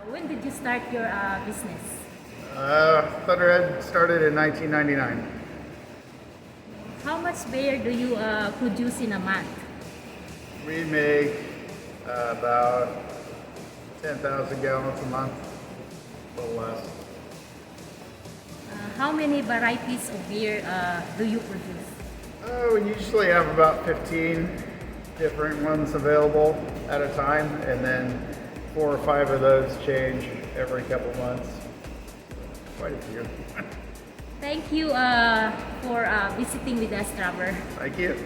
When did you start your business? Thunderhead started in 1999. How much beer do you produce in a month? We make about 10,000 gallons a month, a little less. How many varieties of beer do you produce? We usually have about 15 different ones available at a time, and then 4 or 5 of those change every couple months. Quite a few. Thank you for visiting with us, Trevor. Thank you.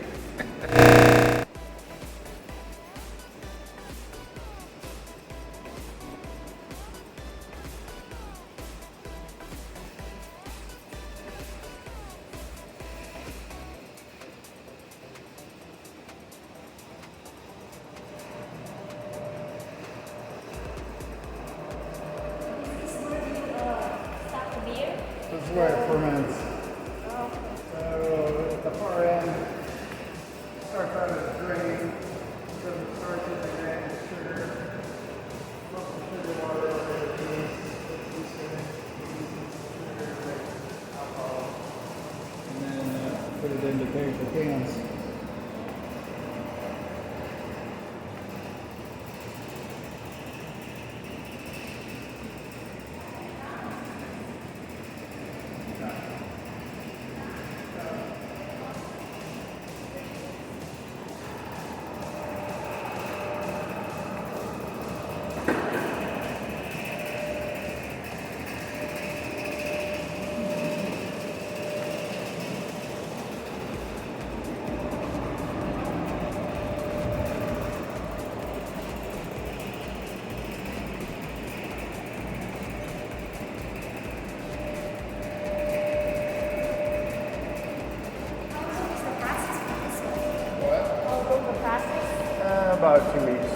Stop the beer? This is where it ferments. So at the far end, starts out as a grain, so it starts with the grain of sugar, local sugar water over the piece, sugar, alcohol, and then put it into paper cans. About 2 weeks,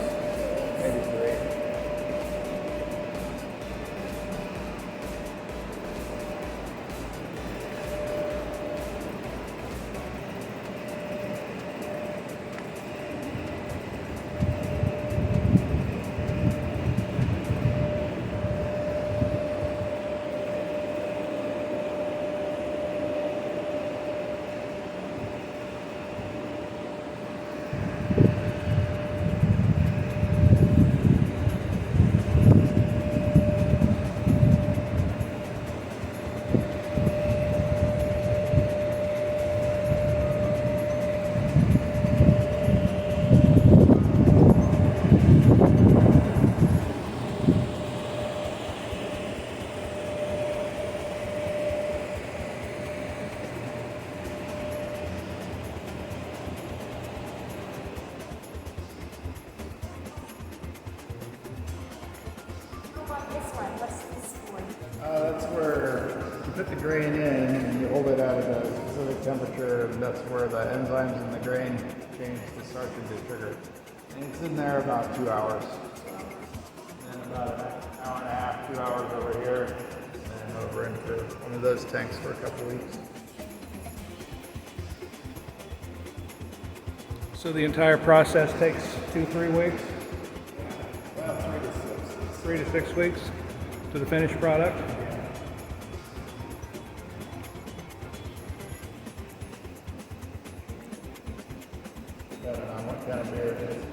maybe 3. That's where you put the grain in and you hold it at a specific temperature, and that's where the enzymes in the grain change the starch into sugar. And it's in there about 2 hours. And then about an hour and a half, 2 hours over here, and then over into one of those tanks for a couple weeks. So the entire process takes 2-3 weeks? About 3 to 6. 3 to 6 weeks to the finished product? Depending on what kind of beer it is.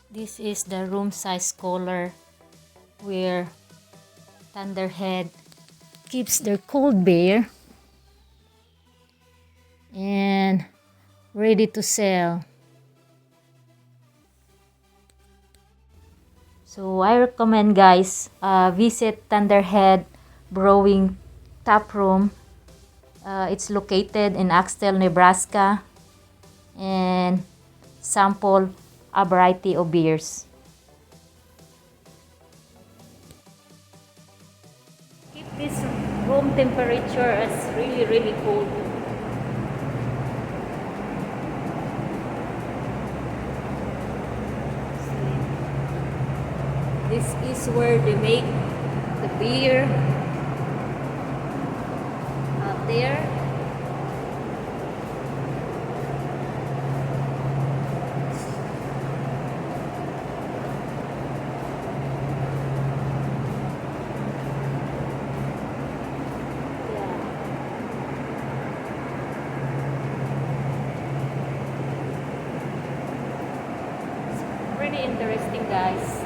This is the room size cooler where Thunderhead keeps their cold beer and ready to sell. So I recommend guys visit Thunderhead Brewing Tap Room. It's located in Axtell, Nebraska, and sample a variety of beers. Keep this room temperature as really cold. This is where they make the beer out there. Pretty interesting, guys.